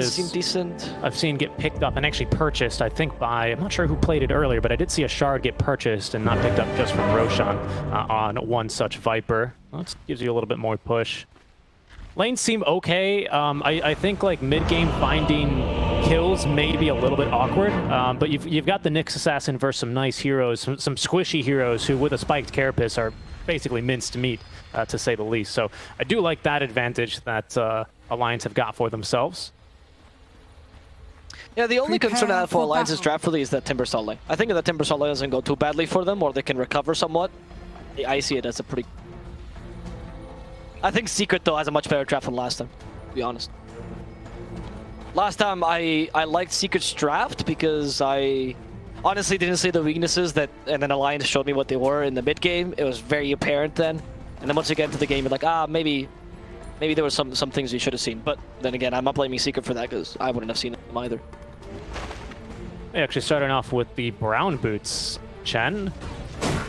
Seemed decent. I've seen get picked up and actually purchased, I think by, I'm not sure who played it earlier, but I did see a shard get purchased and not picked up just from Roshan on one such Viper. Well, that gives you a little bit more push. Lanes seem okay. I think like mid-game finding kills may be a little bit awkward, but you've got the Nyx Assassin versus some nice heroes, some squishy heroes who with a spiked Carapace are basically minced meat, to say the least. So I do like that advantage that Alliance have got for themselves. Yeah, the only concern I have for Alliance's draft really is that Timber Saw. I think if the Timber Saw doesn't go too badly for them, or they can recover somewhat, I see it as a pretty... I think Secret, though, has a much better draft than last time, to be honest. Last time, I liked Secret's draft because I honestly didn't see the weaknesses that, and then Alliance showed me what they were in the mid-game. It was very apparent then. And then once you get into the game, you're like, maybe there were some things you should have seen. But then again, I'm not blaming Secret for that because I wouldn't have seen them either. Actually starting off with the brown boots, Chen.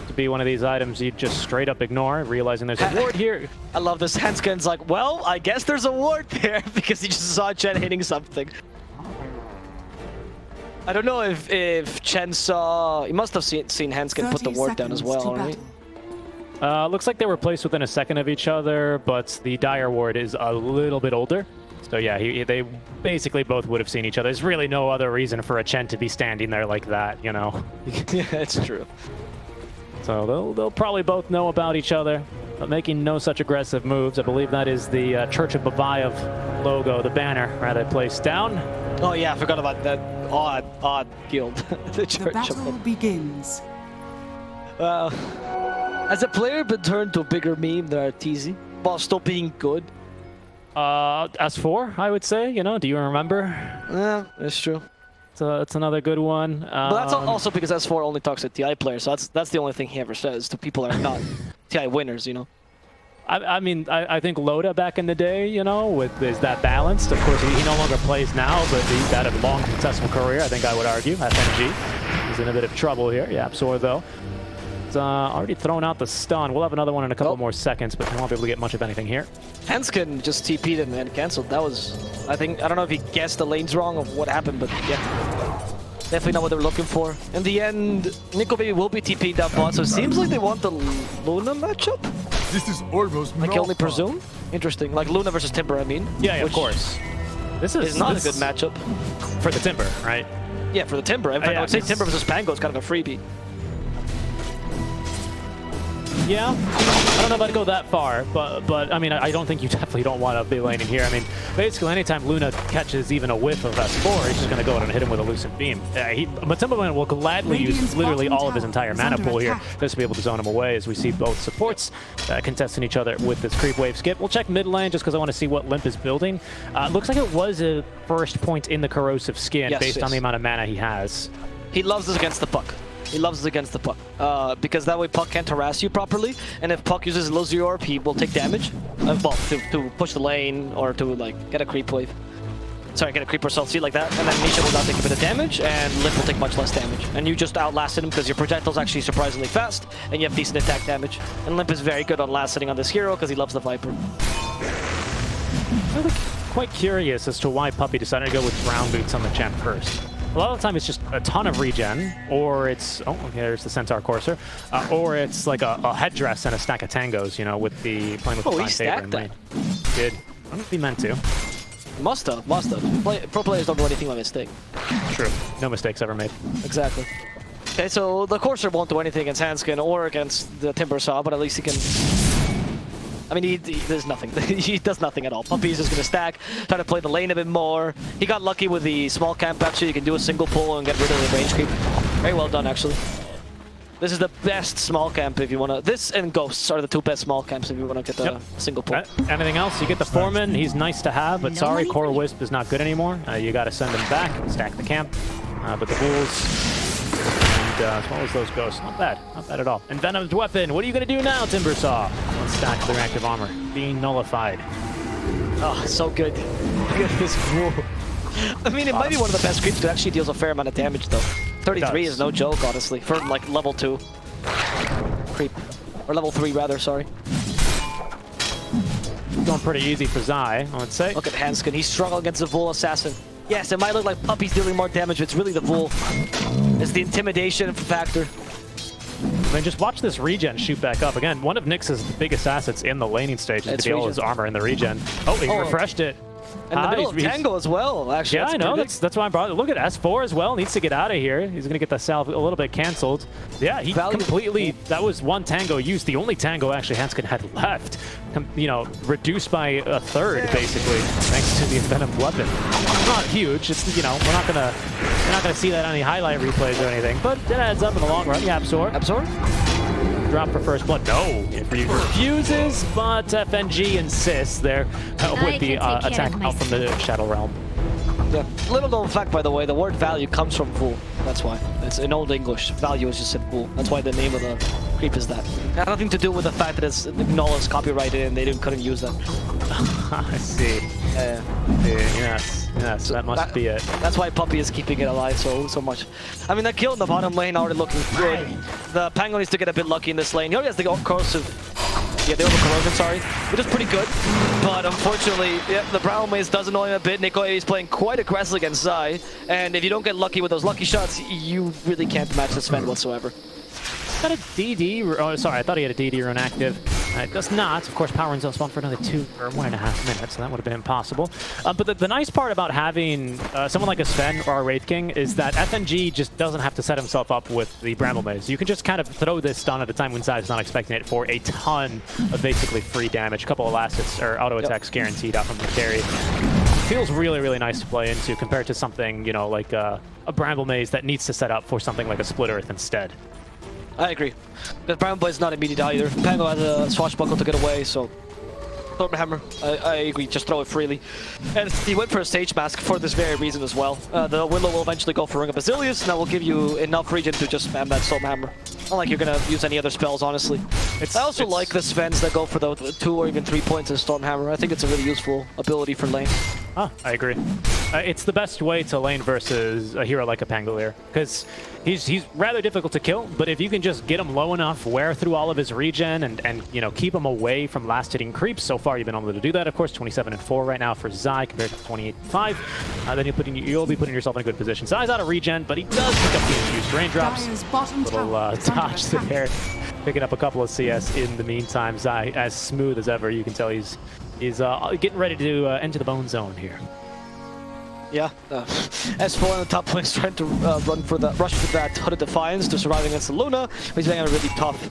To be one of these items you just straight up ignore, realizing there's a ward here. I love this. Hanskin's like, well, I guess there's a ward there because he just saw Chen hitting something. I don't know if Chen saw... He must have seen Hanskin put the ward down as well, right? Looks like they were placed within a second of each other, but the Dire ward is a little bit older. So yeah, they basically both would have seen each other. There's really no other reason for a Chen to be standing there like that, you know? Yeah, it's true. So they'll probably both know about each other, but making no such aggressive moves. I believe that is the Church of Babayev logo, the banner, rather, placed down. Oh yeah, I forgot about that odd guild. The battle begins. Has a player been turned to a bigger meme than Arteezy while still being good? S4, I would say. You know, do you remember? Yeah, that's true. So it's another good one. But that's also because S4 only talks to TI players, so that's the only thing he ever says to people that are not TI winners, you know? I mean, I think Loda back in the day, you know, is that balanced. Of course, he no longer plays now, but he's had a long, successful career, I think I would argue. FNG. He's in a bit of trouble here. Yeah, Absor, though. It's already thrown out the stun. We'll have another one in a couple more seconds, but we won't be able to get much of anything here. Hanskin just TP'd and canceled. That was, I don't know if he guessed the lanes wrong of what happened, but yeah. Definitely not what they were looking for. In the end, Nikobaby will be TP'd down bot, so it seems like they want the Luna matchup? This is almost I can only presume? Interesting. Like Luna versus Timber, I mean. Yeah, of course. This is not a good matchup. For the Timber, right? Yeah, for the Timber. In fact, I would say Timber versus Pango is kind of a freebie. Yeah, I don't know if I'd go that far, but I mean, I don't think you definitely don't want to be laning here. I mean, basically, anytime Luna catches even a whiff of S4, he's just going to go out and hit him with a Lucent Beam. But Timberland will gladly use literally all of his entire mana pool here just to be able to zone him away, as we see both supports contesting each other with this creep wave skip. We'll check mid lane just because I want to see what Limp is building. Looks like it was a first point in the Corrosive Skin based on the amount of mana he has. He loves this against the puck. He loves this against the puck, because that way puck can't harass you properly, and if puck uses low zero orb, he will take damage. Well, to push the lane or to like get a creep wave. Sorry, get a creeper cell seed like that, and then Nisha will not take a bit of damage, and Limp will take much less damage. And you just outlasted him because your projectile's actually surprisingly fast, and you have decent attack damage. And Limp is very good on last sitting on this hero because he loves the Viper. I'm quite curious as to why Puppey decided to go with brown boots on the champ first. A lot of the time it's just a ton of regen, or it's, oh, okay, there's the Centaur Courser, or it's like a headdress and a stack of tangos, you know, with the playing with the Divine Saber in lane. Did. I don't know if he meant to. Must have. Pro players don't do anything by mistake. True. No mistakes ever made. Exactly. Okay, so the Courser won't do anything against Hanskin or against the Timber Saw, but at least he can... I mean, he does nothing. He does nothing at all. Puppey's just going to stack, try to play the lane a bit more. He got lucky with the small camp, actually. You can do a single pull and get rid of the range creep. Very well done, actually. This is the best small camp if you want to... This and Ghosts are the two best small camps if you want to get a single pull. Anything else? You get the Foreman. He's nice to have, but sorry, Core Wisp is not good anymore. You got to send him back, stack the camp. But the Ghouls... as well as those Ghosts. Not bad at all. And Venom's weapon, what are you going to do now, Timber Saw? One stack of the reactive armor being nullified. Oh, so good. Look at this cool. I mean, it might be one of the best creeps that actually deals a fair amount of damage, though. 33 is no joke, honestly, for like level 2 creep. Or level 3, rather, sorry. going pretty easy for Zai, I would say. Look at Hanskin. He's struggling against the Vul Assassin. Yes, it might look like Puppy's dealing more damage, but it's really the Vul. It's the intimidation factor. I mean, just watch this regen shoot back up. Again, one of Nyx's biggest assets in the laning stage is to be all his armor in the regen. Oh, he refreshed it. In the middle of Tango as well, actually. Yeah, I know. That's why I brought it. Look at S4 as well. Needs to get out of here. He's going to get the salve a little bit canceled. Yeah, he completely... That was one Tango used. The only Tango actually Hanskin had left. You know, reduced by a third, basically, thanks to the Envenomed weapon. Not huge. It's, you know, you're not gonna see that on any highlight replays or anything, but it adds up in the long run. Yeah, Absor. Drop for first blood. No, it refuses, but FNG insists there with the attack out from the Shadow Realm. Yeah. Little known fact, by the way, the word value comes from Fool. That's why. It's in Old English. Value is just said Fool. That's why the name of the creep is that. It has nothing to do with the fact that it's null is copyrighted and they couldn't use that. I see. Yes, that must be it. That's why Puppy is keeping it alive so much. I mean, that kill in the bottom lane already looking good. The Pangolier needs to get a bit lucky in this lane. He already has the corrosive. Yeah, the over-corrosion, sorry. Which is pretty good. But unfortunately, yeah, the Brown Maze does annoy him a bit. Nikobaby is playing quite aggressive against Zai. And if you don't get lucky with those lucky shots, you really can't match this Sven whatsoever. Got a DD, oh sorry, I thought he had a DD rune active. It does not. Of course, power runes don't spawn for another 2 or 1.5 minutes, so that would have been impossible. But the nice part about having someone like a Sven or a Wraith King is that FNG just doesn't have to set himself up with the Bramble Maze. You can just kind of throw this stun at a time when Zai is not expecting it for a ton of basically free damage. A couple of last hits or auto attacks guaranteed out from the carry. Feels really, really nice to play into compared to something, you know, like a Bramble Maze that needs to set up for something like a Split Earth instead. I agree. The Brown Boy is not immediate either. Pango has a swashbuckle to get away, so Stormhammer, I agree, just throw it freely. And he went for a Sage Mask for this very reason as well. The Willow will eventually go for Ring of Basilius, and that will give you enough regen to just spam that Stormhammer. Not like you're gonna use any other spells, honestly. I also like the Svens that go for the 2 or even 3 points in Stormhammer. I think it's a really useful ability for lane. Ah, I agree. It's the best way to lane versus a hero like a Pangolier, because he's rather difficult to kill, but if you can just get him low enough, wear through all of his regen, and you know, keep him away from last hitting creeps. So far, you've been able to do that. Of course, 27-4 right now for Zai compared to 28-5. Then you'll be putting yourself in a good position. Zai's out of regen, but he does pick up the infused raindrops. Little dodge there, picking up a couple of CS in the meantime. Zai, as smooth as ever, you can tell he's getting ready to enter the bone zone here. Yeah, S4 on the top lane is trying to rush for that Hooded Defiance to survive against the Luna. He's playing a really tough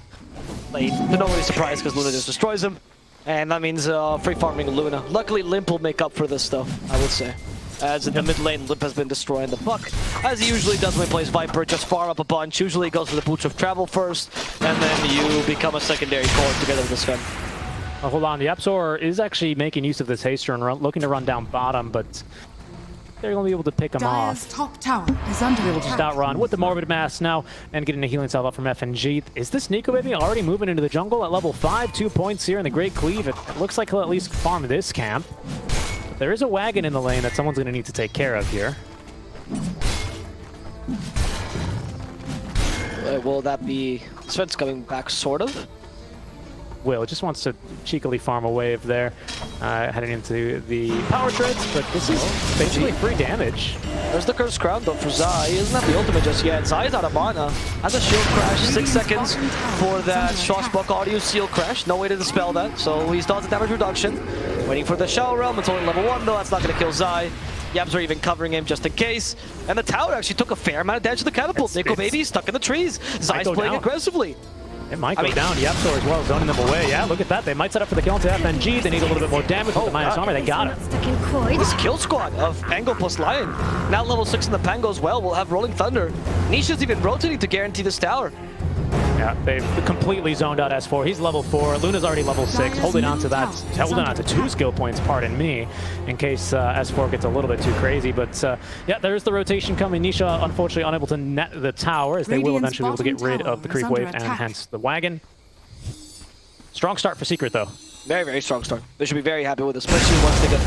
lane. But nobody's surprised because Luna just destroys him. And that means free farming Luna. Luckily, Limp will make up for this though, I would say. As in the mid lane, Limp has been destroying the Buck. As he usually does when he plays Viper, just farm up a bunch. Usually he goes for the Boots of Travel first, and then you become a secondary core together with the Sven. Hold on, the Absor is actually making use of this haste run, looking to run down bottom, but they're going to be able to pick him off. Top tower is under able to just outrun with the Morbid Mass now and getting a healing salve up from FNG. Is this Nikobaby already moving into the jungle at level 5? 2 points here in the Great Cleave. It looks like he'll at least farm this camp. But there is a wagon in the lane that someone's going to need to take care of here. Will that be... Sven's coming back, sort of? Will just wants to cheekily farm a wave there, heading into the power treads, but this is basically free damage. There's the Cursed Crown though for Zai. He doesn't have the ultimate just yet. Zai's out of mana. Has a shield crash, 6 seconds for that Swashbuck audio seal crash. No way to dispel that, so he starts the damage reduction. Waiting for the Shadow Realm. It's only level 1 though, that's not going to kill Zai. Yabs are even covering him just in case. And the tower actually took a fair amount of damage to the catapult. Nikobaby's stuck in the trees. Zai's playing aggressively. It might go down. Yapsor as well, zoning them away. Yeah, look at that. They might set up for the kill into FNG. They need a little bit more damage with the minus armor. They got him. This kill squad of Pango plus Lion. Now level 6 in the Pango as well. We'll have Rolling Thunder. Nisha's even rotating to guarantee this tower. Yeah, they've completely zoned out S4. He's level 4. Luna's already level 6, holding on to that, holding on to 2 skill points, pardon me, in case S4 gets a little bit too crazy. But yeah, there's the rotation coming. Nisha, unfortunately, unable to net the tower, as they will eventually be able to get rid of the creep wave and hence the wagon. Strong start for Secret, though. Very, very strong start. They should be very happy with this, especially once they get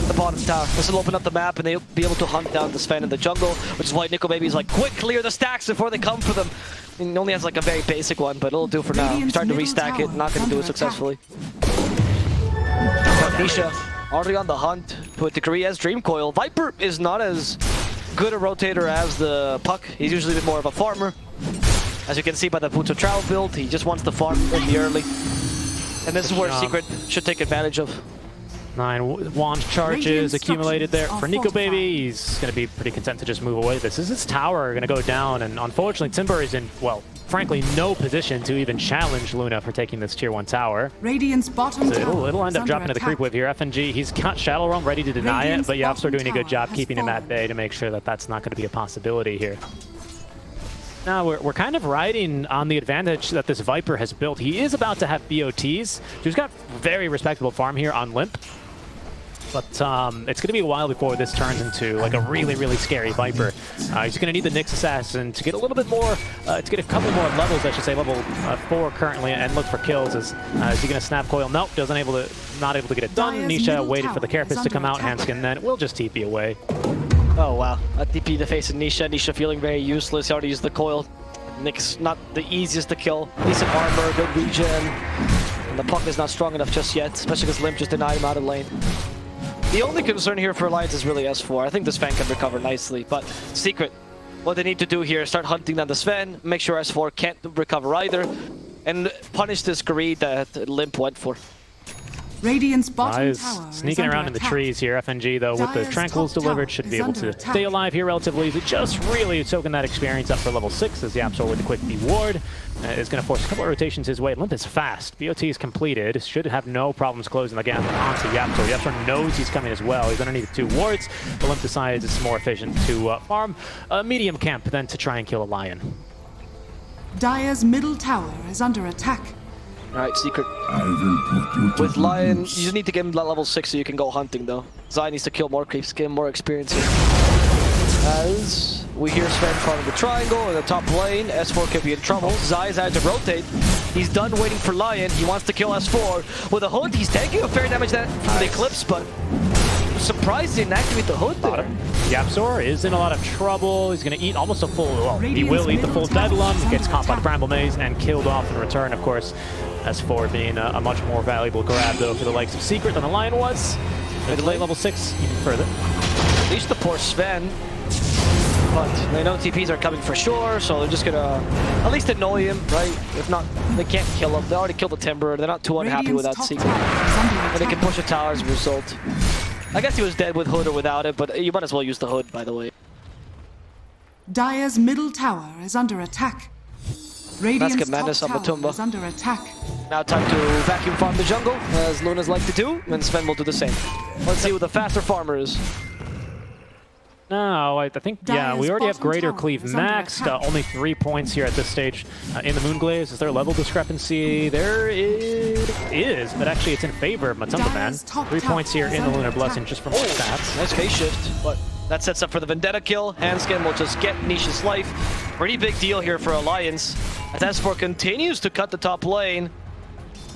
the bottom tower. This will open up the map and they'll be able to hunt down the Sven in the jungle, which is why Nikobaby is like, quick, clear the stacks before they come for them. He only has like a very basic one, but it'll do for now. He's trying to restack it, not going to do it successfully. But Nisha already on the hunt to a degree as Dream Coil. Viper is not as good a rotator as the Puck. He's usually a bit more of a farmer. As you can see by the Boots of Travel build, he just wants to farm in the early. And this is where Secret should take advantage of. 9 wand charges accumulated there for Nikobaby. He's going to be pretty content to just move away. This is his tower going to go down, and unfortunately Timber is in, well, frankly, no position to even challenge Luna for taking this tier 1 tower. Radiant's bottom So it'll end up dropping to the creep wave here. FNG, he's got Shadow Realm ready to deny it, but Yapster doing a good job keeping him at bay to make sure that that's not going to be a possibility here. Now, we're kind of riding on the advantage that this Viper has built. He is about to have BOTs, so he's got very respectable farm here on Limp. But it's going to be a while before this turns into like a really, really scary Viper. He's going to need the Nyx Assassin to get a little bit more, to get a couple more levels, I should say, level 4 currently, and look for kills. Is he going to snap coil? Nope, not able to get it done. Nisha waited for the Carapace to come out. Hanskin then will just TP away. Oh wow, a TP to face of Nisha. Nisha feeling very useless. He already used the coil. Nyx not the easiest to kill. Decent armor, good regen. And the Puck is not strong enough just yet, especially because Limp just denied him out of lane. The only concern here for Alliance is really S4. I think this Sven can recover nicely, but Secret, what they need to do here is start hunting down the Sven, make sure S4 can't recover either, and punish this greed that Limp went for. Radiant's bottom tower sneaking around in the trees here. FNG, though, with the Tranquils delivered, should be able to stay alive here relatively easy. Just really soaking that experience up for level 6 as Yapsor with the quick B ward is going to force a couple of rotations his way. Limp is fast. BOT is completed. Should have no problems closing the gap onto Yapsor. Yapsor knows he's coming as well. He's underneath the 2 wards, but Limp decides it's more efficient to farm a medium camp than to try and kill a Lion. Dire's middle tower is under attack. Alright, Secret. With Lion, you just need to get him to level 6 so you can go hunting, though. Zai needs to kill more creeps, get him more experience here. As we hear Sven farming the triangle in the top lane, S4 could be in trouble. Zai's had to rotate. He's done waiting for Lion. He wants to kill S4. With a hood, he's taking a fair damage from the Eclipse, but surprised he didn't activate the hood there. Yapsor is in a lot of trouble. He's going to eat almost a full, well, he will eat the full Bedlam, gets caught by the Bramble Maze and killed off in return, of course. S4 being a much more valuable grab, though, for the likes of Secret than the Lion was. They delay level 6 even further. At least the poor Sven. But they know TPs are coming for sure, so they're just gonna at least annoy him, right? If not, they can't kill him. They already killed the Timber. They're not too unhappy with that Secret. And they can push a tower as a result. I guess he was dead with Hood or without it, but you might as well use the Hood, by the way. Dire's middle tower is under attack. Radiant's Madness top on tower Matumba. is under attack. Now time to vacuum farm the jungle, as Luna's like to do, and Sven will do the same. Let's see who the faster farmer is. No, I think, yeah, we already have Greater Cleave maxed. Only 3 points here at this stage in the Moonglaze. Is there a level discrepancy? There is, but actually it's in favor of Matumba Man. 3 points here in the Lunar Blessing just from stats. Nice phase shift, but that sets up for the Vendetta kill. Hanskin will just get Nisha's life. Pretty big deal here for Alliance, as S4 continues to cut the top lane.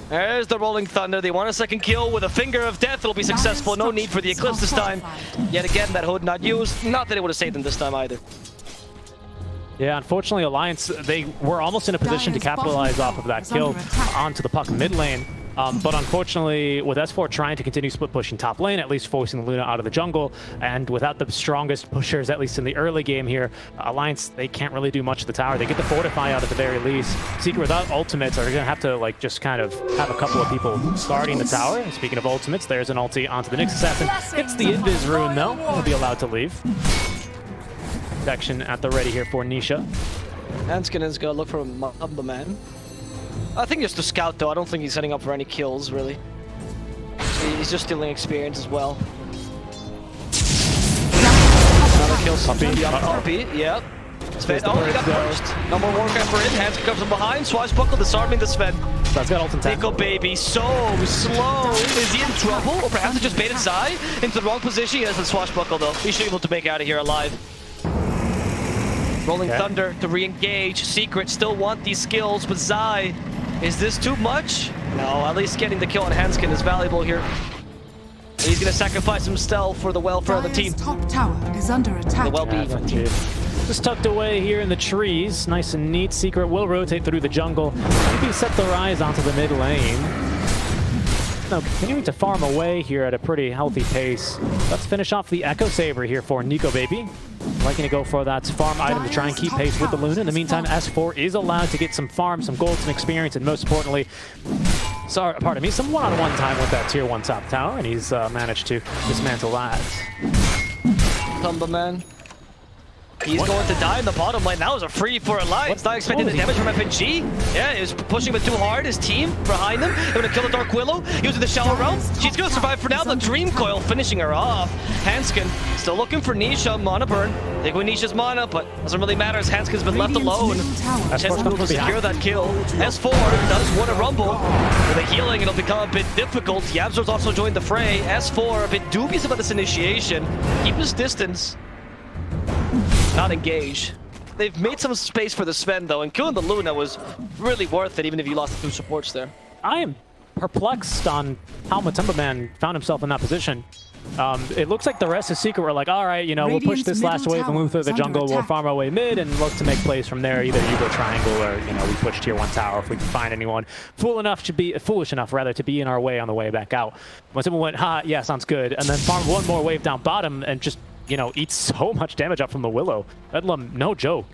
There's the Rolling Thunder. They want a second kill with a Finger of Death. It'll be successful. No need for the Eclipse this time. Yet again, that Hood not used. Not that it would have saved them this time either. Yeah, unfortunately, Alliance, they were almost in a position to capitalize off of that kill onto the Puck mid lane. But unfortunately, with S4 trying to continue split pushing top lane, at least forcing Luna out of the jungle, and without the strongest pushers, at least in the early game here, Alliance, they can't really do much of the tower. They get the Fortify out at the very least. Secret without ultimates are going to have to like just kind of have a couple of people guarding the tower. And speaking of ultimates, there's an ulti onto the Nyx Assassin. Gets the Invis rune though. He'll be allowed to leave. Protection at the ready here for Nisha. Hanskin is going to look for Matumba Man. I think just to scout, though. I don't think he's setting up for any kills, really. He's just stealing experience as well. Another kill, Puppy. Yep. Sven, oh, he got punched. No more Warcrafter in. Hanskin comes from behind. Swashbuckle disarming the Sven. That's got ult and tackle. Nikobaby, so slow. Is he in trouble? Or perhaps he just baited Zai into the wrong position? He has the Swashbuckle, though. He should be able to make it out of here alive. Rolling Thunder to re-engage. Secret still want these skills, but Zai, is this too much? No, at least getting the kill on Hanskin is valuable here. He's going to sacrifice himself for the welfare of the team. Top tower is under attack. The well-being of the team. Just tucked away here in the trees. Nice and neat. Secret will rotate through the jungle. Maybe set the rise onto the mid lane. Now continuing to farm away here at a pretty healthy pace. Let's finish off the Echo Saber here for Nikobaby. Liking to go for that farm item to try and keep pace with the Luna. In the meantime, S4 is allowed to get some farm, some gold, some experience, and most importantly, pardon me, some one-on-one time with that tier 1 top tower, and he's managed to dismantle that. Tumba man. He's going to die in the bottom lane. That was a free for a life. It's not expecting the damage from FNG. Yeah, he was pushing him too hard. His team behind him. They're going to kill the Dark Willow. Using the Shower Realm. She's going to survive for now. The Dream Coil finishing her off. Hanskin still looking for Nisha. Mana burn. They go Nisha's mana, but doesn't really matter as Hanskin's been left alone. Chance to secure that kill. S4 does want to rumble. With the healing, it'll become a bit difficult. Yabzor's also joined the fray. S4 a bit dubious about this initiation. Keep his distance. Not engage. They've made some space for the Sven though, and killing the Luna was really worth it, even if you lost the 2 supports there. I am perplexed on how Matumba Man found himself in that position. It looks like the rest of Secret were like, all right, you know, we'll push this last wave and move through the jungle, we'll farm our way mid and look to make plays from there. Either you go triangle or, you know, we push tier 1 tower if we can find anyone foolish enough to be in our way on the way back out. Matumba went, ha, yeah, sounds good, and then farm one more wave down bottom and just, you know, eats so much damage up from the Willow. Bedlam, no joke.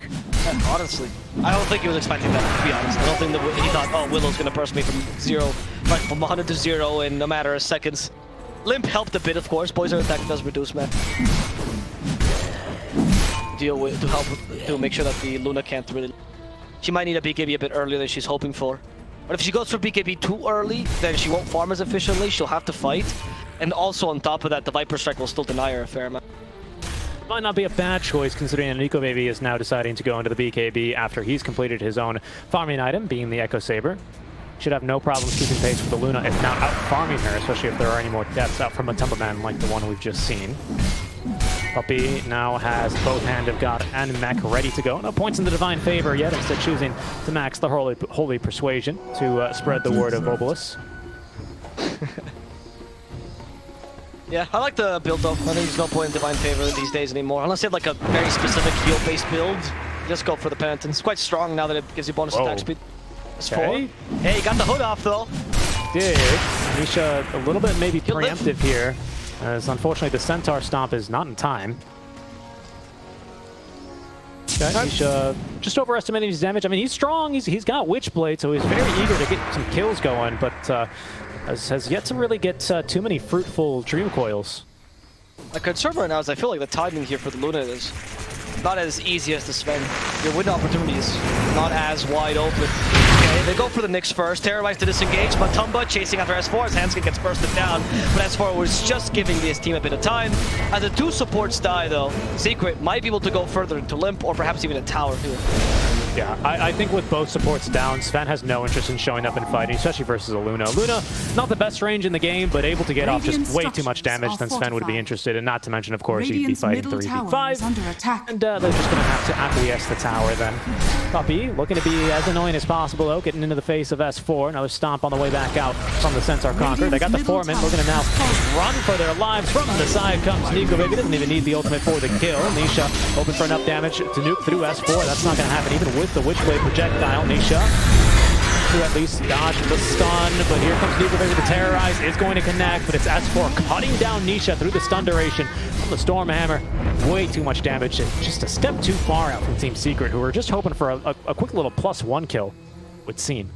Yeah, honestly, I don't think he was expecting that, to be honest. I don't think that he thought, oh, Willow's going to burst me from 100 to 0 in a matter of seconds. Limp helped a bit, of course. Poison attack does reduce, man. To make sure that the Luna can't really... She might need a BKB a bit earlier than she's hoping for. But if she goes for BKB too early, then she won't farm as efficiently. She'll have to fight. And also on top of that, the Viper Strike will still deny her a fair amount. Might not be a bad choice considering that Nikobaby is now deciding to go into the BKB after he's completed his own farming item, being the Echo Saber. Should have no problems keeping pace with the Luna, if not out-farming her, especially if there are any more deaths out from a Tumba Man like the one we've just seen. Puppy now has both Hand of God and Mech ready to go. No points in the Divine Favor yet, instead choosing to max the Holy Persuasion to spread the word of Obelisk. Yeah, I like the build though. I think there's no point in Divine Favor these days anymore. Unless you have like a very specific heal-based build, just go for the Penitence. It's quite strong now that it gives you bonus attack speed. It's okay. 4. Hey, got the hood off though. Did. Nisha a little bit maybe preemptive here, as unfortunately the Centaur Stomp is not in time. Okay, Nisha just overestimating his damage. I mean, he's strong, he's got Witchblade, so he's very eager to get some kills going, but has yet to really get too many fruitful Dream Coils. My concern right now is I feel like the timing here for the Luna is not as easy as the Sven. Your window opportunity is not as wide open. Okay, they go for the Nyx first. Terrorize to disengage. Matumba chasing after S4 as Hanskin gets bursted down. But S4 was just giving this team a bit of time. As the 2 supports die though, Secret might be able to go further into Limp or perhaps even a tower here. Yeah, I think with both supports down, Sven has no interest in showing up and fighting, especially versus a Luna. Luna, not the best range in the game, but able to get off just way too much damage than Sven would be interested in. Not to mention, of course, he'd be fighting 3v5. And they're just going to have to acquiesce the tower then. Puppy, looking to be as annoying as possible, though, getting into the face of S4. Another stomp on the way back out from the Centaur Conqueror. They got the Foreman, looking to now run for their lives. From the side comes Nikobaby. Doesn't even need the ultimate for the kill. Nisha hoping for enough damage to nuke through S4. That's not going to happen even with the Witchblade projectile. Nisha to at least dodge the stun, but here comes Nikobaby. The Terrorize is going to connect, but it's S4 cutting down Nisha through the stun duration from the Stormhammer. Way too much damage, and just a step too far out from Team Secret, who were just hoping for a quick little +1 kill, would seem.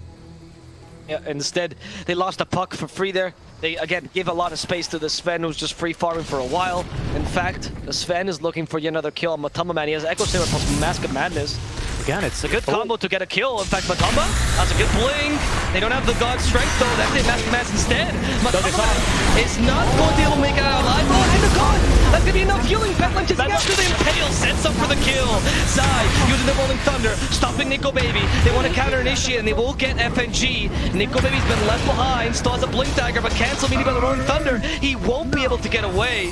Yeah, instead, they lost a puck for free there. They, again, gave a lot of space to the Sven, who's just free farming for a while. In fact, the Sven is looking for yet another kill on Matumba Man. He has Echo Saber plus Mask of Madness. Again, it's a good combo to get a kill. In fact, Matumba has a good blink. They don't have the God Strength, though. That's a Mask of Madness instead. Matumba is not going to be able to make it out alive. Oh, and the God! That's going to be enough healing. Petland just after the Impale sets up for the kill. Zai using the Rolling Thunder, stopping Nikobaby. They want to counter initiate, and they will get FNG. Nikobaby's been left behind, still has a Blink Dagger, but cancel meaning by the Rolling Thunder. He won't be able to get away.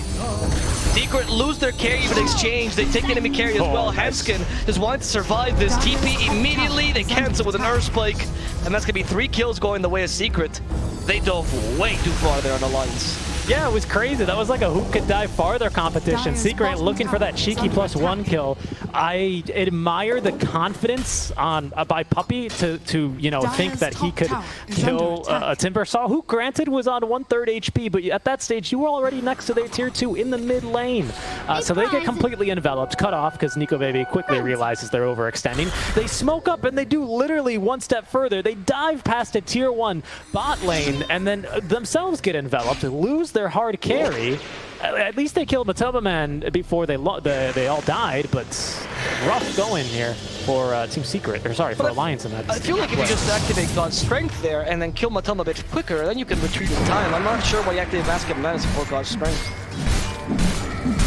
Secret lose their carry, but exchange. They take the enemy carry as well. Hanskin just wanted to survive this TP immediately. They cancel with an Earth Spike, and that's going to be 3 kills going the way of Secret. They dove way too far there on the lines. Yeah, it was crazy. That was like a who could die farther competition. Dire's Secret bottom looking for tower that is cheeky under +1 attack. kill. I admire the confidence on by Puppy to you know think Dire's that he top could tower is kill under a attack. Timbersaw, who granted was on 1/3 HP, but at that stage you were already next to their tier 2 in the mid lane. So they get completely enveloped, cut off because Nikobaby quickly realizes they're overextending. They smoke up and they do literally one step further. They dive past a tier 1 bot lane and then themselves get enveloped, lose their hard carry. At least they killed Matoma Man before they all died, but rough going here for Team Secret, or sorry, for Alliance in that. I feel like if you just activate God's Strength there and then kill Matoma a bit quicker, then you can retreat in time. I'm not sure why you activate Basket Menace for God's Strength.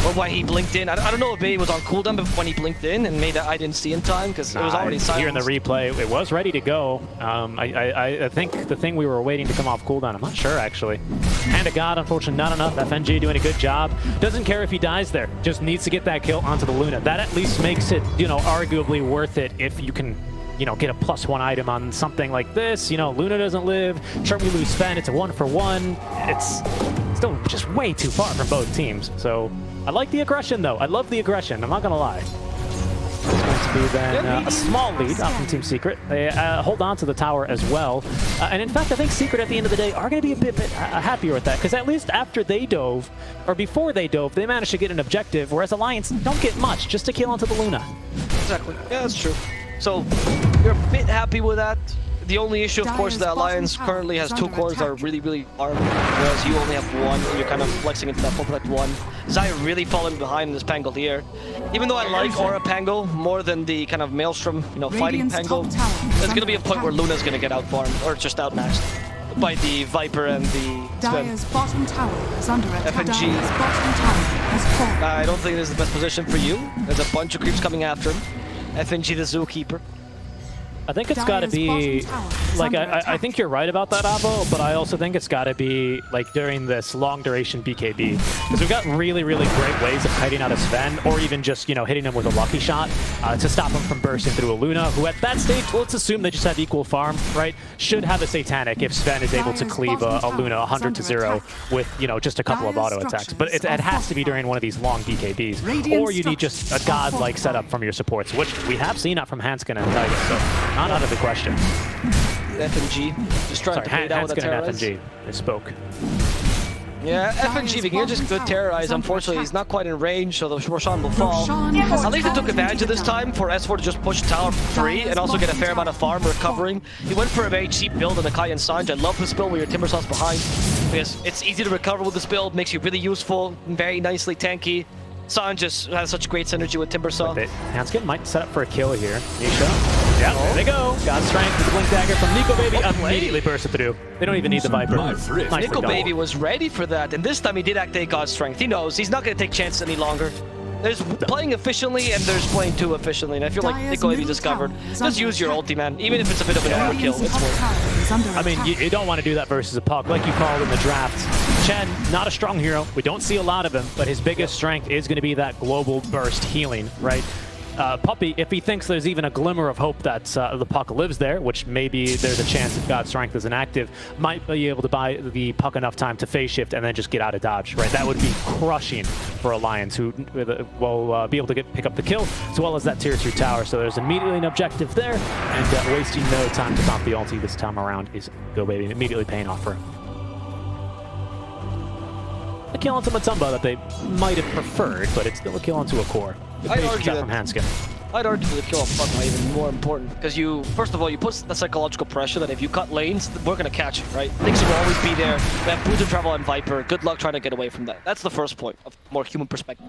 Or why he blinked in. I don't know if Bay was on cooldown when he blinked in and made that I didn't see in time because it was already silenced. Here in the replay, it was ready to go. I think the thing we were waiting to come off cooldown, I'm not sure actually. Hand of God, unfortunately not enough. FNG doing a good job. Doesn't care if he dies there. Just needs to get that kill onto the Luna. That at least makes it, you know, arguably worth it if you can, you know, get a +1 item on something like this. You know, Luna doesn't live. Sure, we lose Sven. It's a 1-for-1. It's still just way too far from both teams. So I like the aggression, though. I love the aggression. I'm not going to lie. It's going to be then a small lead off from Team Secret. They hold on to the tower as well. And in fact, I think Secret at the end of the day are going to be a bit happier with that, because at least after they dove, or before they dove, they managed to get an objective, whereas Alliance don't get much, just to kill onto the Luna. Exactly. Yeah, that's true. So you're a bit happy with that. The only issue, of course, the Alliance currently has 2 cores that are really armed, whereas you only have 1, and you're kind of flexing into that full protect 1. Zaya really falling behind in this Pangolier. Even though I like Aura Pango more than the kind of Maelstrom, you know, fighting Pango, there's going to be a point where Luna's going to get outfarmed, or just outmatched by the Viper and the Sven. Dire's bottom tower is under attack. FNG. Dire's bottom tower has fallen. I don't think this is the best position for you. There's a bunch of creeps coming after him. FNG the Zookeeper. I think it's got to be, like, I think you're right about that, Avo, but I also think it's got to be, like, during this long duration BKB. Because we've got really great ways of kiting out a Sven, or even just, you know, hitting him with a lucky shot to stop him from bursting through a Luna, who at that stage, well, let's assume they just have equal farm, right? Should have a Satanic if Sven is able to cleave a Luna 100-0 with, you know, just a couple of auto attacks. But it has to be during one of these long BKBs. Or you need just a god-like setup from your supports, which we have seen out from Hanskin and Tiger, so not out of the question. FNG just trying to play down with the terrorize. FNG, they spoke. Yeah, FNG being here just good terrorize. Unfortunately, he's not quite in range, so the Roshan will fall. Roshan has At least they took fallen advantage of into this the time for S4 to just push tower for 3 and also get a fair amount of farm recovering. He went for a very cheap build on the Kai and Sanj. I love this build where your Timbersaw's behind, because it's easy to recover with this build, makes you really useful, very nicely tanky. Sanj just has such great synergy with Timbersaw. Hanskin might set up for a kill here. Nisha. Yeah, there they go. God's Strength with the Blink Dagger from Nikobaby immediately bursted through. They don't even need the Viper. Nice Nikobaby was ready for that, and this time he did activate God's Strength. He knows he's not going to take chances any longer. There's playing efficiently and there's playing too efficiently, and I feel like Nikobaby discovered. Just use your ulti, man. Even if it's a bit of an overkill, it's worth it. I mean, you don't want to do that versus a Puck, like you called in the draft. Chen, not a strong hero. We don't see a lot of him, but his biggest strength is going to be that global burst healing, right? Puppy, if he thinks there's even a glimmer of hope that the Puck lives there, which maybe there's a chance if God's Strength isn't active, might be able to buy the Puck enough time to phase shift and then just get out of dodge, right? That would be crushing for Alliance, who will be able to pick up the kill, as well as that tier 2 tower. So there's immediately an objective there, and wasting no time to pump the ulti this time around is Nikobaby immediately paying off for him. A kill onto Matumba that they might have preferred, but it's still a kill onto a core. I'd argue from Hanskin. I'd argue the kill of Puck might even more important, because you, first of all, you put the psychological pressure that if you cut lanes, we're going to catch it, right? Things will always be there. We have Boots of Travel and Viper. Good luck trying to get away from that. That's the first point, of more human perspective.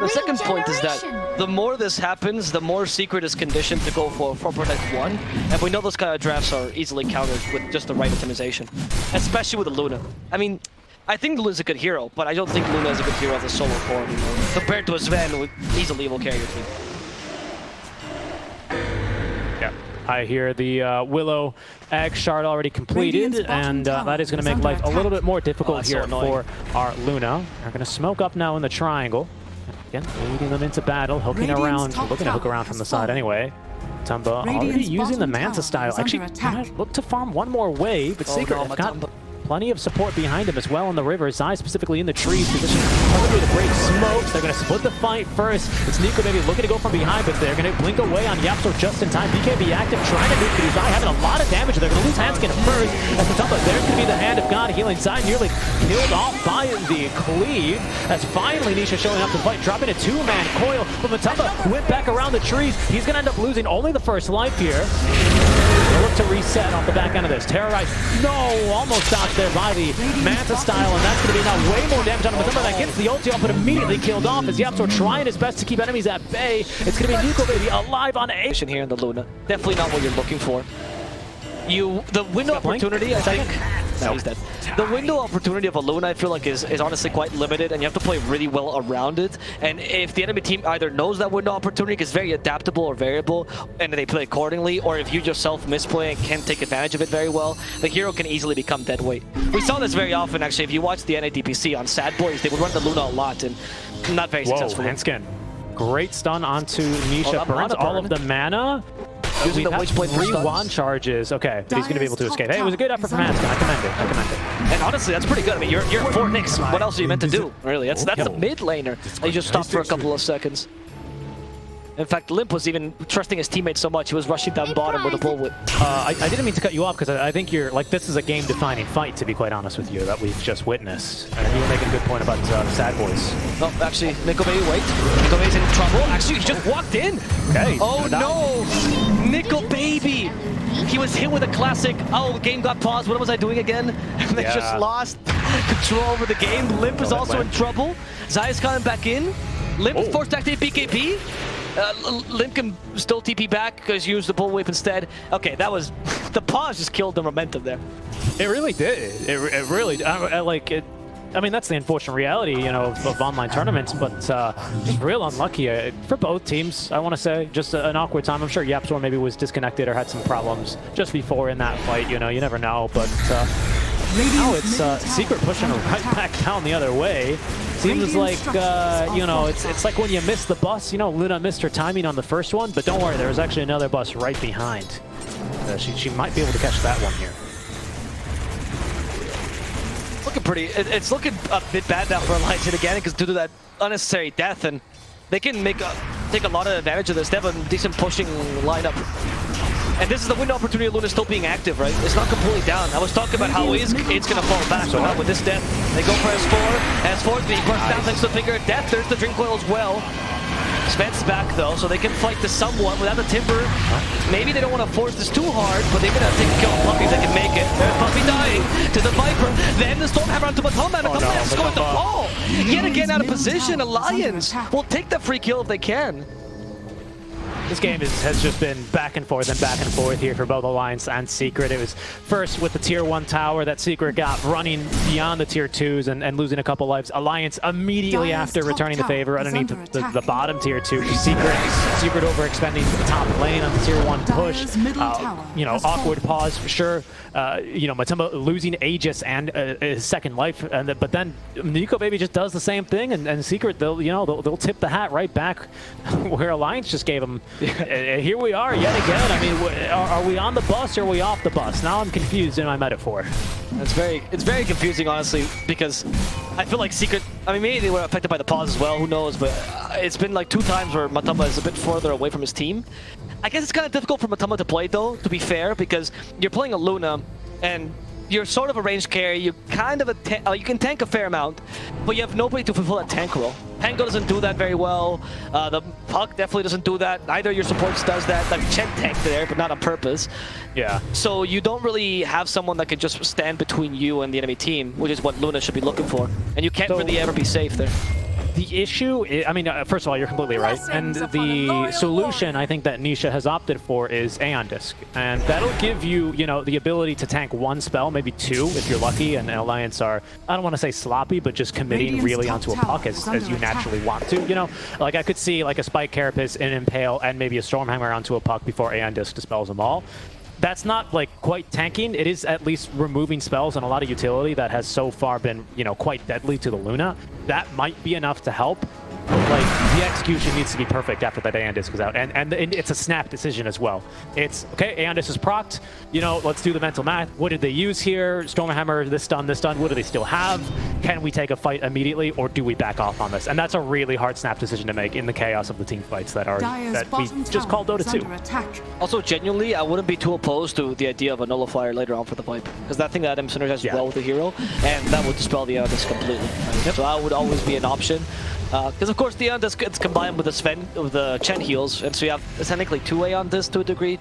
The second point is that the more this happens, the more Secret is conditioned to go for Protect 1, and we know those kind of drafts are easily countered with just the right optimization, especially with the Luna. I mean, I think Luna's a good hero, but I don't think Luna is a good hero as a solo core anymore. Compared to a Sven, who easily will carry your team. Yeah, I hear the Willow Egg Shard already completed, and that is going to make life a little bit more difficult here for our Luna. They're going to smoke up now in the triangle. Again, leading them into battle, hooking around, looking to hook around from the side anyway. Tumba already using the Manta style. Actually, look to farm one more wave, but Secret have got plenty of support behind him as well in the river. Zai specifically in the trees, positioned perfectly to break smokes. They're going to split the fight first. It's Nikobaby looking to go from behind, but they're going to blink away on YapzOr just in time. BKB active, trying to nuke, but Zai having a lot of damage. They're going to lose Handskin first. As Matamba, there's going to be the Hand of God healing. Zai nearly killed off by the cleave. As finally Nisha showing up to fight, dropping a two-man coil, but Matamba went back around the trees. He's going to end up losing only the first life here. They'll look to reset off the back end of this. Terrorize, no, almost dodged there by the Manta style, and that's going to be now way more damage on Matamba. That gets the ulti off, but immediately killed off as YapzOr trying his best to keep enemies at bay. It's going to be Nikobaby alive on A. Here in the Luna. Definitely not what you're looking for. The window opportunity, I think. No, he's dead. The window opportunity of a Luna, I feel like, is honestly quite limited, and you have to play really well around it. And if the enemy team either knows that window opportunity is very adaptable or variable, and they play accordingly, or if you yourself misplay and can't take advantage of it very well, the hero can easily become dead weight. We saw this very often, actually. If you watch the NADPC on Sad Boys, they would run the Luna a lot, and not very successful. Handskin. Great stun onto Nisha. Burns all of the mana. Using the Witchblade 3 wand charges. Okay, but he's going to be able to escape. Hey, it was a good effort from Handskin. I commend it. I commend it. And honestly, that's pretty good. I mean, you're 4 nicks. What else are you meant to do, really? That's the mid laner. He just stopped for a couple of seconds. In fact, Limp was even trusting his teammates so much, he was rushing down bottom with a bullwhip. I didn't mean to cut you off, because I think you're, like, this is a game-defining fight, to be quite honest with you, that we've just witnessed. And you were making a good point about Sad Boys. Oh, actually, Nikobaby, wait. Nikobaby's in trouble. Actually, he just walked in. Okay. Oh, no. Nikobaby. He was hit with a classic, oh, the game got paused. What was I doing again? And they just lost control over the game. Limp is also in trouble. Zaya's coming back in. Limp forced to activate BKB. Limp can still TP back because he used the bullwhip instead. Okay, that was... the pause just killed the momentum there. It really did. It really... like, it... I mean, that's the unfortunate reality, you know, of online tournaments, but just real unlucky for both teams, I want to say. Just an awkward time. I'm sure YapzOr maybe was disconnected or had some problems just before in that fight, you know, you never know, but now it's Secret pushing right back down the other way. Seems like, you know, it's like when you miss the bus, you know, Luna missed her timing on the first one, but don't worry, there was actually another bus right behind. She might be able to catch that one here. Looking pretty. It's looking a bit bad now for Alliance again, because due to that unnecessary death, and they can take a lot of advantage of this. They have a decent pushing lineup. And this is the window opportunity of Luna still being active, right? It's not completely down. I was talking about how it's going to fall back, but not with this death. They go for S4. S4 being burst down thanks to the Finger of Death. There's the Drink Coil as well. Sven's back though, so they can fight this somewhat without the Timber. Maybe they don't want to force this too hard, but they're going to take a kill on Puppy if they can make it. There's Puppy dying to the Viper. Then the Stormhammer onto Matamba, and Matamba is going to fall. Yet again out of position. Alliance will take the free kill if they can. This game has just been back and forth here for both Alliance and Secret. It was first with the Tier 1 tower that Secret got running beyond the Tier 2s and losing a couple lives. Alliance immediately after returning the favor underneath the bottom Tier 2. Secret overexpending the top lane on the Tier 1 push. You know, awkward pause for sure. You know, Matamba losing Aegis and his second life, but then Nikobaby just does the same thing, and Secret, they'll tip the hat right back where Alliance just gave them. Here we are yet again. I mean, are we on the bus or are we off the bus? Now I'm confused in my metaphor. It's very confusing, honestly, because I feel like Secret, I mean, maybe they were affected by the pause as well, who knows, but it's been like 2 times where Matamba is a bit further away from his team. I guess it's kind of difficult for Matamba to play, though, to be fair, because you're playing a Luna, and you're sort of a range carry, you kind of you can tank a fair amount, but you have nobody to fulfill that tank role. Pango doesn't do that very well, the Puck definitely doesn't do that, neither of your supports does that. Like, Chen tanked there, but not on purpose. Yeah. So you don't really have someone that can just stand between you and the enemy team, which is what Luna should be looking for. And you can't really ever be safe there. The issue is, I mean, first of all, you're completely right. And the solution I think that Nisha has opted for is Aeon Disc. And that'll give you, you know, the ability to tank 1 spell, maybe 2 if you're lucky. And Alliance are, I don't want to say sloppy, but just committing really onto a Puck as you naturally want to. You know, like I could see like a Spike Carapace, an Impale, and maybe a Stormhammer onto a Puck before Aeon Disc dispels them all. That's not like quite tanking. It is at least removing spells and a lot of utility that has so far been, you know, quite deadly to the Luna. That might be enough to help. like, the execution needs to be perfect after that Aeon Disc goes out. And it's a snap decision as well. It's, okay, Aeon Disc is procced. You know, let's do the mental math. What did they use here? Stormhammer, this done, this done. What do they still have? Can we take a fight immediately, or do we back off on this? And that's a really hard snap decision to make in the chaos of the team fights that we just called Dota2. Also, genuinely, I wouldn't be too opposed to the idea of a nullifier later on for the pipe, because that thing that synergizes well with the hero, and that would dispel the Aeon Disc completely. Right? So that would always be an option. Because of course the Aeon Disc gets combined with the Sven, with the Chen heals, and so you have technically 2 Aeon Discs to a degree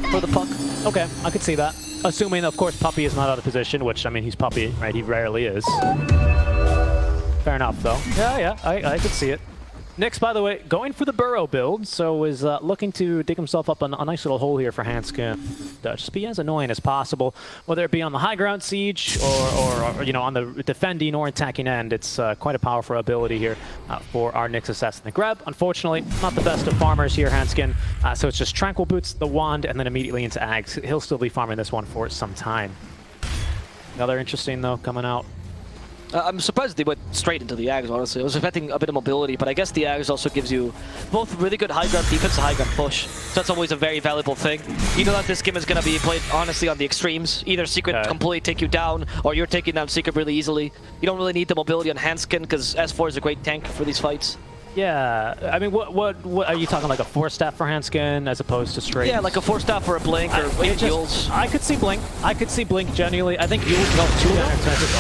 for the puck. Okay, I could see that. Assuming, of course, Puppey is not out of position, which, I mean, he's Puppey, right? He rarely is. Fair enough, though. Yeah, I could see it. Nyx, by the way, going for the burrow build, so is looking to dig himself up a nice little hole here for Hanskin. Just be as annoying as possible, whether it be on the high ground siege or you know, on the defending or attacking end. It's quite a powerful ability here for our Nyx assassin. The Greb, unfortunately, not the best of farmers here, Hanskin. So it's just Tranquil Boots, the Wand, and then immediately into Ags. He'll still be farming this one for some time. Another interesting, though, coming out. I'm surprised they went straight into the Ags, honestly. I was expecting a bit of mobility, but I guess the Ags also gives you both really good high ground defense and high ground push. So that's always a very valuable thing. You know that this game is going to be played, honestly, on the extremes. Either Secret completely take you down, or you're taking down Secret really easily. You don't really need the mobility on Hanskin, because S4 is a great tank for these fights. Yeah, I mean, what are you talking, like a 4-staff for Hanskin as opposed to straight? Yeah, like a 4-staff or a Blink or Yules. I could see Blink. I could see Blink genuinely. I think Yules can help too.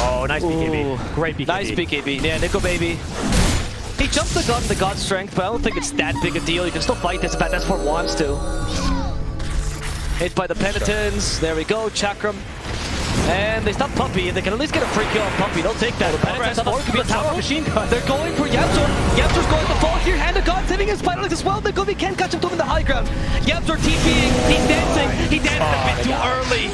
Oh, nice BKB. Great BKB. Nice BKB. Yeah, Nikobaby. He jumped the gun, the God Strength, but I don't think it's that big a deal. You can still fight this if S4 wants to. Hit by the Penitents. There we go. Chakram. And they stop Puppey, and they can at least get a free kill on Puppey. They'll take that. Machine gun. They're going for Yabzor. Yabzor's going to fall here. Hand of God saving his Spiderlegs as well. Nikobaby can catch him to him in the high ground. Yabzor TPing. He's dancing. He danced a bit too early.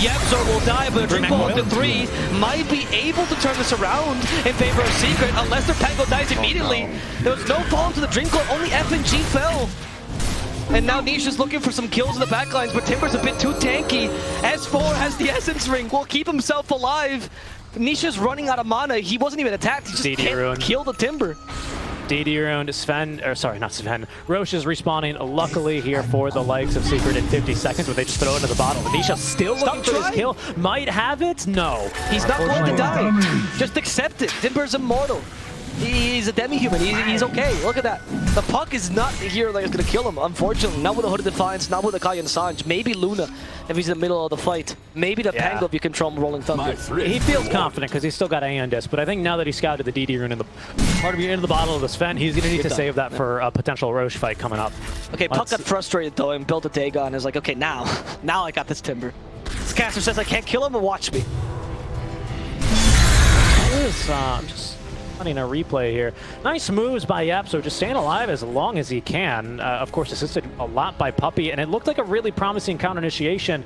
Yabzor will die, but a drink ball up to 3 might be able to turn this around in favor of Secret, unless their Pango dies immediately. There was no fall into the drink ball. Only F and G fell. And now Nisha's looking for some kills in the backlines, but Timber's a bit too tanky. S4 has the Essence Ring, will keep himself alive. Nisha's running out of mana. He wasn't even attacked, he just can't kill the Timber. DD ruined. Sven, or sorry, not Sven. Roche is respawning, luckily here for the likes of Secret in 50 seconds, where they just throw it into the bottle. Nisha still looking for his kill. Might have it? No. He's not going to die. Just accept it. Timber's immortal. He's a demi-human. He's okay. Look at that. The puck is not here that is going to kill him, unfortunately. Not with a Hooded Defiance, not with a Kayan Sanj. Maybe Luna, if he's in the middle of the fight. Maybe the Pango if you control Rolling Thunder. He feels confident because he's still got Aeon Disc, but I think now that he scouted the DD rune in the part of into the bottle of the Sven, he's going to need to save that for a potential Roche fight coming up. Okay, Puck got frustrated though and built a Dagon and is like, okay, now I got this Timber. This caster says I can't kill him, but watch me. I'm just running a replay here. Nice moves by Yapso, just staying alive as long as he can. Of course, assisted a lot by Puppey, and it looked like a really promising counter initiation.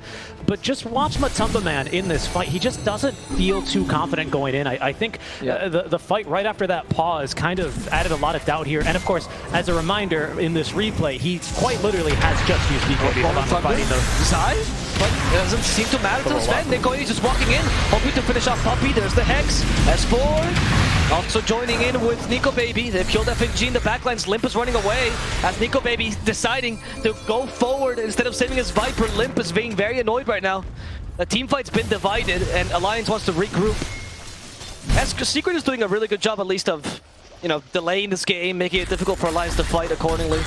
But just watch Matumba Man in this fight. He just doesn't feel too confident going in. I think the fight right after that pause kind of added a lot of doubt here. And of course, as a reminder, in this replay, he quite literally has just used BKB fighting those. Side? But it doesn't seem to matter to Sven. Nikobaby just walking in, hoping to finish off Puppey. There's the Hex. S4 also joining in with Nikobaby. They've killed FNG in the backlines. Limp is running away as Nikobaby deciding to go forward instead of saving his Viper. Limp is being very annoyed right now. The team fight's been divided and Alliance wants to regroup. Secret is doing a really good job at least of, you know, delaying this game, making it difficult for Alliance to fight accordingly.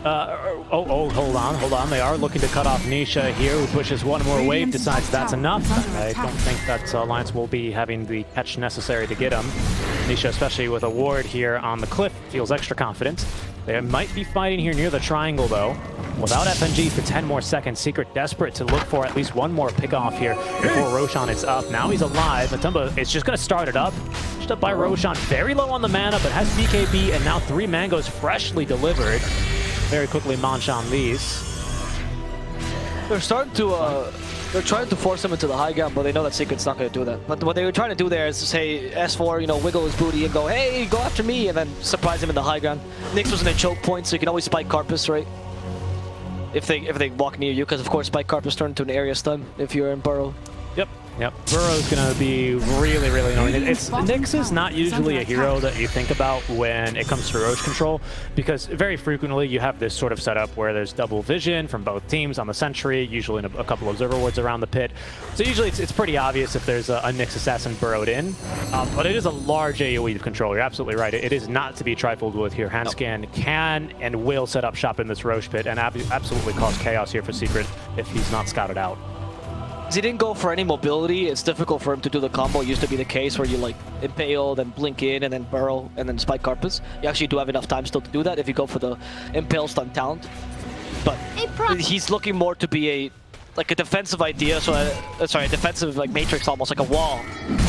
Hold on. They are looking to cut off Nisha here, who pushes one more wave, decides that's enough. I don't think that Alliance will be having the catch necessary to get him. Nisha, especially with a ward here on the cliff, feels extra confident. They might be fighting here near the triangle, though. Without FNG for 10 more seconds, Secret desperate to look for at least one more pick-off here before Roshan is up. Now he's alive. Matumba is just going to start it up. Just up by Roshan, very low on the mana, but has BKB, and now 3 mangoes freshly delivered. Very quickly munch on these. They're starting to, they're trying to force him into the high ground, but they know that Secret's not going to do that. But what they were trying to do there is to say S4, you know, wiggle his booty and go, hey, go after me, and then surprise him in the high ground. Nyx was in a choke point, so you can always spike Carpus, right? If they walk near you, because of course spike Carpus turn into an area stun if you're in burrow. Yep. Yep, Burrow's gonna be really, really annoying. Nyx is not usually a hero that you think about when it comes to Roche control, because very frequently you have this sort of setup where there's double vision from both teams on the sentry, usually in a couple observer wards around the pit. So usually it's pretty obvious if there's a Nyx assassin burrowed in, but it is a large AoE control. You're absolutely right. It is not to be trifled with here. Hanscan can and will set up shop in this Roche pit and absolutely cause chaos here for Secret if he's not scouted out. He didn't go for any mobility. It's difficult for him to do the combo. It used to be the case where you like impale, then blink in, and then burrow, and then spike Carpus. You actually do have enough time still to do that if you go for the impale stun talent. But he's looking more to be a defensive idea, so sorry, a defensive like matrix, almost like a wall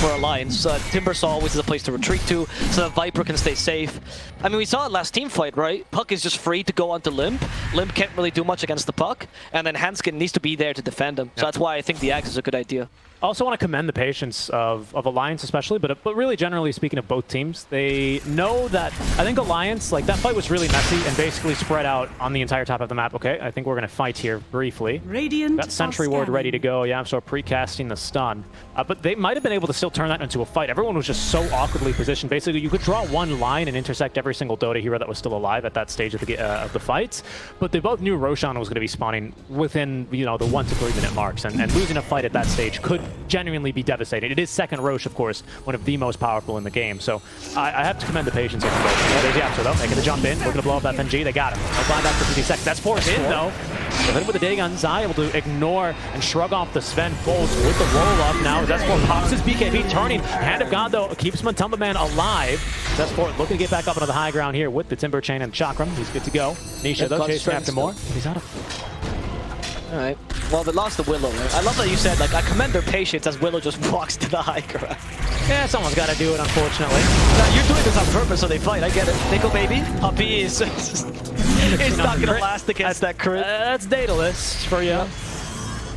for Alliance. Timbersaw always is a place to retreat to, so that Viper can stay safe. I mean, we saw it last team fight, right? Puck is just free to go onto Limp. Limp can't really do much against the Puck, and then Hanskin needs to be there to defend him. So that's why I think the Axe is a good idea. I also want to commend the patience of Alliance especially, but really generally speaking of both teams. They know that, I think Alliance, like that fight was really messy and basically spread out on the entire top of the map. Okay, I think we're going to fight here briefly. Radiant Got Sentry Ward ready to go. Yeah, so precasting the stun. But they might have been able to still turn that into a fight. Everyone was just so awkwardly positioned. Basically, you could draw one line and intersect every single Dota hero that was still alive at that stage of the fights. But they both knew Roshan was going to be spawning within, you know, the 1 to 3 minute marks. And losing a fight at that stage could genuinely be devastating. It is second Roche, of course, one of the most powerful in the game. So I have to commend the patience of both. Yeah, there's the Yapster, though, making the jump in. Looking to blow up that FNG. They got him. They'll find out for 50 seconds. That's forced in, though. So then with the day gun, Zai able to ignore and shrug off the Sven bolts with the roll-up now. Zesport pops his BKB, turning. Hand of God, though, keeps Matumba Man alive. Zesport looking to get back up into the high ground here with the Timber Chain and Chakram. He's good to go. Nisha, though, chasing after more. He's out of... All right. Well, they lost the Willow. Right? I love that you said, like, I commend their patience as Willow just walks to the high ground. Yeah, someone's got to do it, unfortunately. Now, you're doing this on purpose, so they fight. I get it. Nikobaby, Puppy is... it's not going to last against that crit. That's Daedalus for you. Yep.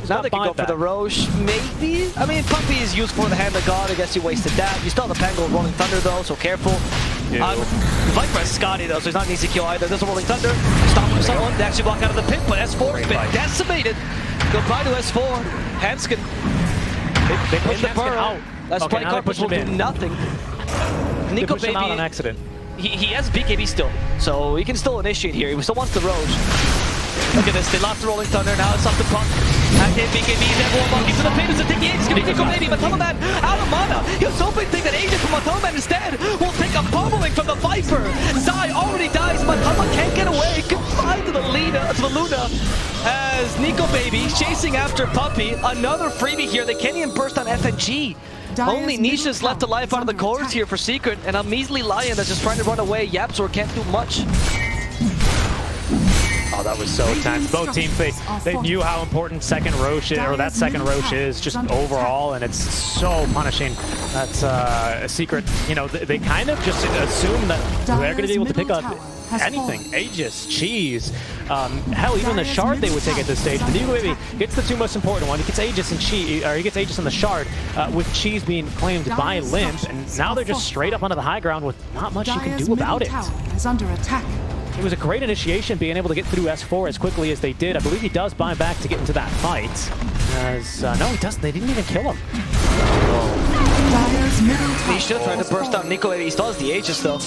Now they can go for the Roche, maybe? I mean, Puppy is used for the Hand of God. I guess you wasted that. You still have the Pangolier Rolling Thunder, though, so careful. Viper has Scotty, though, so he's not an easy kill either. There's a Rolling Thunder. Stop from someone. They actually walk out of the pit, but S4 has been decimated. Goodbye to S4. Hanskin. They push the burrow. That Spike Carpus will do nothing. Nikobaby out on accident. He has BKB still, so he can still initiate here. He still wants the Roche. Look at this, they lost the Rolling Thunder, now it's up to Puck. Active BKB, everyone walking to the pit, it's a Dicky, it's gonna be Nikobaby, Matumba Man out of mana. He was hoping to take that Aegis from Matumba Man instead. Will take a pummeling from the Viper. Zai already dies, Matumba can't get away. Goodbye to the Luna, as Nikobaby chasing after Puppy. Another freebie here, they can't even burst on FNG. Only Nisha's left alive out of the cores here for Secret, and a measly Lion that's just trying to run away. Yapzor can't do much. Oh, that was so tense. Both teams, they knew how important second Roche is, or that second Roche is just overall, and it's so punishing. That's a Secret. You know, they kind of just assume that they're going to be able to pick up anything. Aegis, Cheese, hell, even the Shard they would take at this stage. But Nikobaby gets the two most important one. He gets Aegis and Cheese, or he gets Aegis on the Shard, with Cheese being claimed by Limp, and now they're just straight up onto the high ground with not much you can do about it. It was a great initiation being able to get through S4 as quickly as they did. I believe he does buy back to get into that fight. As, no, he doesn't. They didn't even kill him. Nisha trying to burst out Nikobaby. He still has the Aegis though.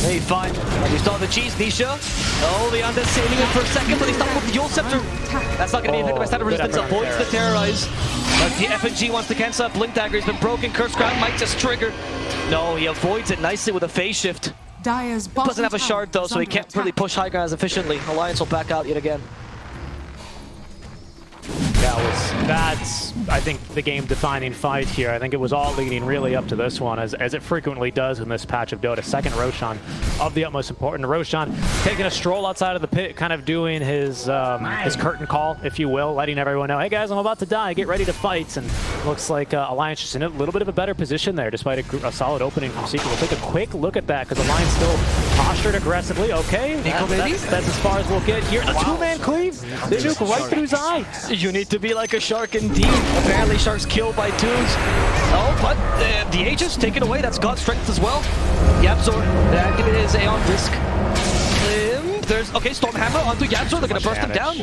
Hey, fine. And he still has the Cheese. Nisha. Oh, the Undead saving him for a second, but he's not with the Yule Scepter. That's not going to be affected by Standard Resistance. Avoids the Terrorize. But the FNG wants to cancel up. Blink Dagger has been broken. Curse Grab might just trigger. No, he avoids it nicely with a phase shift. Doesn't have a shard though, so he can't really push high ground as efficiently. Alliance will back out yet again. That's, I think, the game-defining fight here. I think it was all leading really up to this one, as it frequently does in this patch of Dota. Second Roshan of the utmost importance. Roshan taking a stroll outside of the pit, kind of doing his curtain call, if you will, letting everyone know, hey guys, I'm about to die, get ready to fight. And looks like Alliance just in a little bit of a better position there, despite a solid opening from Secret. We'll take a quick look at that, because Alliance still postured aggressively. Okay, that's as far as we'll get here. A two-man cleave. They nuke right through Zai. You need to be like a shark indeed. Apparently Shark's killed by Toons. Oh, but the Aegis taken away. That's God's strength as well. Yapzor activated his Aeon Disc. There's, okay, Stormhammer onto Yapzor. They're going to burst him down.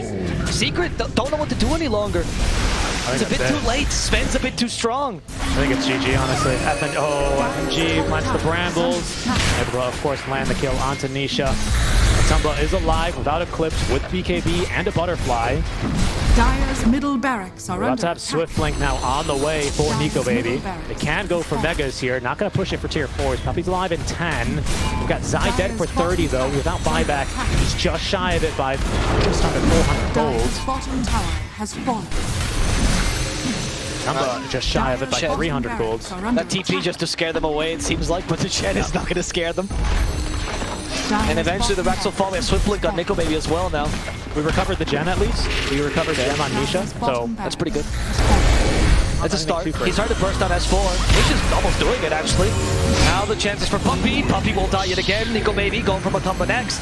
Secret don't know what to do any longer. It's a bit too late. Sven's a bit too strong. I think it's GG, honestly. FNG plants the brambles. Able to, of course, land the kill onto Nisha. Matumba is alive without Eclipse with BKB and a Butterfly. Dire's middle barracks are We're about under to have attack. Swift Link now on the way for Nikobaby. They can go for Megas here. Not going to push it for tier 4s. Puppy's alive in 10. We've got Zai dead for 30, though, without buyback. He's just shy of it by just under 400 Dire's gold. bottom tower has fallen. Matumba just shy of it by 300 gold. That TP just to scare them away, it seems like, but the Shen is not going to scare them. And eventually the Rex will fall. We have Swift Link on Nikobaby as well now. We recovered the gem at least. We recovered the gem on Nisha, so That's pretty good. It's a start. He started to burst on S4. Nisha's almost doing it, actually. Now the chances for Puppy. Puppy will die yet again. Nikobaby going for Matumba next.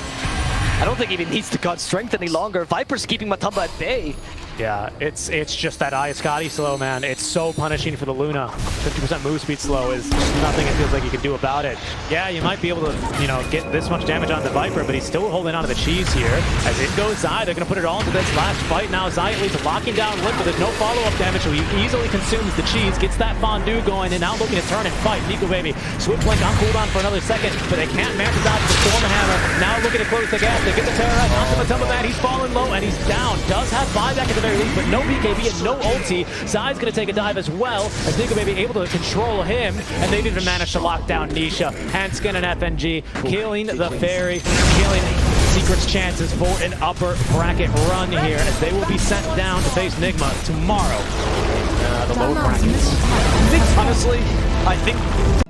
I don't think he even needs to cut strength any longer. Viper's keeping Matumba at bay. yeah, it's just that Ayascati slow, man. It's so punishing for the Luna. 50% move speed slow is just nothing it feels like you can do about it. Yeah, you might be able to, you know, get this much damage on the Viper, but he's still holding onto the cheese here. As it goes Zai, they're going to put it all into this last fight. Now Zai at least locking down Limp, but there's no follow-up damage, so he easily consumes the cheese, gets that fondue going, and now looking to turn and fight. Nikobaby, Swift Link on cooldown for another second, but they can't manage to dodge the Storm Hammer. Now looking to close the gap. They get the Terrorite onto Matumba Man. He's falling low, and he's down. Does have buyback at the very least, but no BKB and no ulti. Zai's going to take a dive as well, as Nikobaby able to control him, and they didn't manage to lock down Nisha. Hanskin and FNG killing the Fairy, killing Secret's chances for an upper bracket run here, as they will be sent down to face Nigma tomorrow. The lower brackets. Honestly, I think